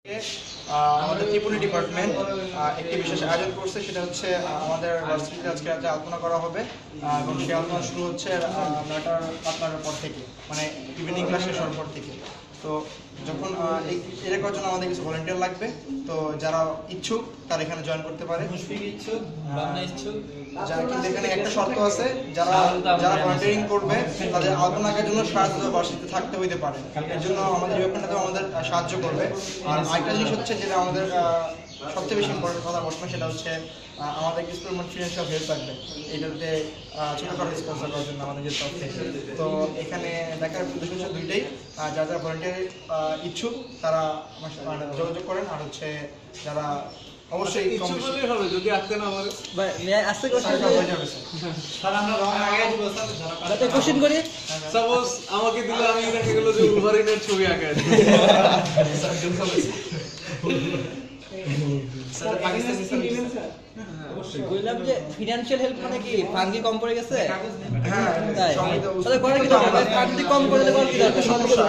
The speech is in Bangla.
আমাদের ত্রিপুণী ডিপার্টমেন্ট একটি বিশেষ আয়োজন করছে, সেটা হচ্ছে আমাদের ভার্সিটিতে আজকে রাতে আলোচনা করা হবে এবং সেই আলোচনা শুরু হচ্ছে 9টার পর থেকে, মানে ইভিনিং ক্লাস শেষ হওয়ার পর থেকে। তো যখন এর করার জন্য আমাদের কিছু ভলান্টিয়ার লাগবে, তো যারা ইচ্ছুক তারা এখানে জয়েন করতে পারে। কিন্তু এখানে একটা শর্ত আছে, যারা ভলান্টিয়ারিং করবে তাদের আলোচনার জন্য ভার্সিটিতে থাকতে হইতে পারে। এর জন্য আমাদের ডিপার্টমেন্টে আমাদের সাহায্য করবে। আর আরেকটা জিনিস হচ্ছে, যেটা আমাদের সবচেয়ে বেশি ইম্পর্টেন্ট কথা বর্তমানে, সেটা হচ্ছে আমাদের কিছু ফিনান্সিয়াল হেল্প লাগবে এটাতে ছোটখাটো স্পন্সর করার জন্য আমাদের যে তরফ থেকে। তো এখানে দেখার উদ্দেশ্য হচ্ছে দুইটাই, যারা ভলান্টিয়ার ইচ্ছুক তারা আমার সাথে যোগাযোগ করেন, আর হচ্ছে যারা অবশ্যই হবে যদি আসতে না পারে আস্তে স্যার আমরা রং আগে দিব স্যার কোশ্চেন করি। সাপোজ আমাকে দিলে আমি দেখা গেল যে উলভারিনের ছবি আঁকা স্যার পাকিস্তানি স্যার অবশ্যই কইলাম যে ফিনান্সিয়াল হেল্প মানে কি ফান্ড কি কম পড়ে গেছে? হ্যাঁ, তাই তাহলে করে কি দরকার? ফান্ড কম করে দিলে কি দরকার? সমস্যা